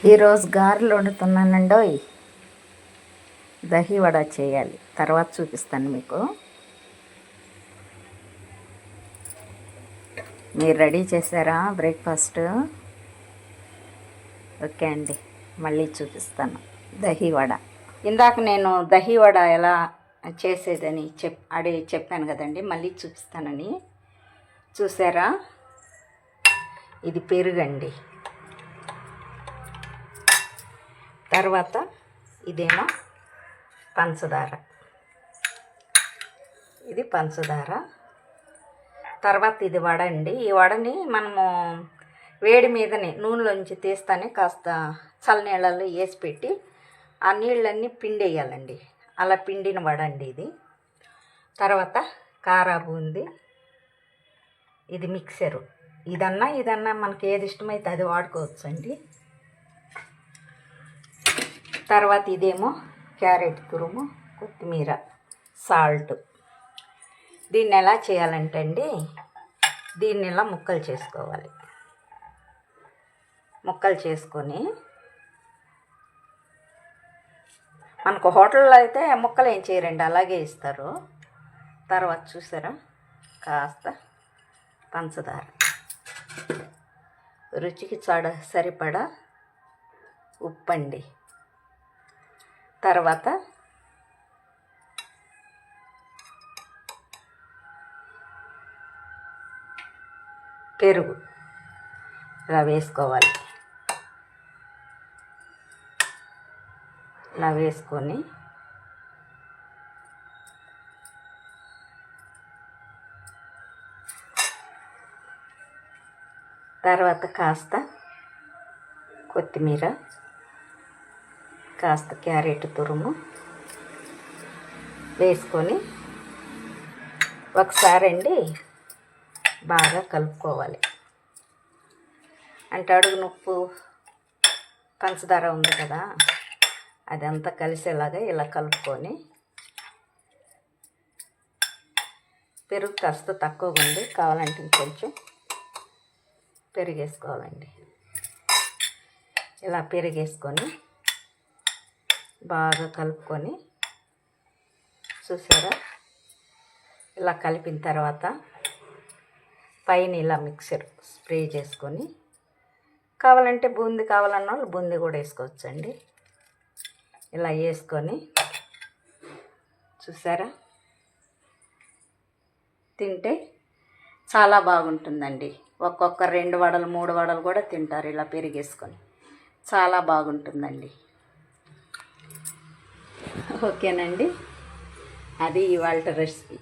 ఈరోజు గారెలు వండుతున్నానండోయ్. దహి వడ చేయాలి, తర్వాత చూపిస్తాను మీకు. మీరు రెడీ చేశారా బ్రేక్ఫాస్ట్? ఓకే అండి, మళ్ళీ చూపిస్తాను దహి వడ. ఇందాక నేను దహి వడ ఎలా చేసేదని చెప్పాను కదండి, మళ్ళీ చూపిస్తానని. చూసారా, ఇది పెరుగండి. తర్వాత ఇదేమో పంచదార, ఇది పంచదార. తర్వాత ఇది వడ అండి. ఈ వడని మనము వేడి మీదనే నూనెలోంచి తీస్తానే కాస్త చల్లనీళ్ళల్లో వేసి పెట్టి ఆ నీళ్ళన్నీ పిండేయాలండి. అలా పిండిన వడ అండి ఇది. తర్వాత కారా బూంది, ఇది మిక్సరు. ఇదన్నా మనకి ఏది ఇష్టమైతే అది వాడుకోవచ్చు అండి. తర్వాత ఇదేమో క్యారెట్ తురుము, కొత్తిమీర, సాల్ట్. దీన్ని ఎలా చేయాలంటే అండి, దీన్ని ఇలా ముక్కలు చేసుకోవాలి. ముక్కలు చేసుకొని, మనకు హోటల్లో అయితే ముక్కలు ఏం చేయరండి, అలాగే ఇస్తారు. తర్వాత చూసారా, కాస్త పంచదార, రుచికి సరిపడా ఉప్పండి. తర్వాత పెరుగు ఇలా వేసుకోవాలి. ఇలా వేసుకొని తర్వాత కాస్త కొత్తిమీర, కాస్త క్యారెట్ తురుము వేసుకొని ఒకసారి అండి బాగా కలుపుకోవాలి. అంటే అడుగు నొప్పు పంచదార ఉంది కదా, అదంతా కలిసేలాగా ఇలా కలుపుకొని, పెరుగు కాస్త తక్కువగా ఉంది, కావాలంటే ఇంకొంచెం పెరిగేసుకోవాలండి. ఇలా పెరిగేసుకొని బాగా కలుపుకొని, చూసారా, ఇలా కలిపిన తర్వాత పైన ఇలా మిక్సర్ స్ప్రే చేసుకొని, కావాలంటే బూందీ కావాలన్న వాళ్ళు బూందీ కూడా వేసుకోవచ్చండి. ఇలా వేసుకొని, చూసారా, తింటే చాలా బాగుంటుందండి. ఒక్కొక్క 2 వడలు 3 వడలు కూడా తింటారు ఇలా పెరిగేసుకొని. చాలా బాగుంటుందండి. ఓకేనండి, అది ఇవాళ రెసిపీ.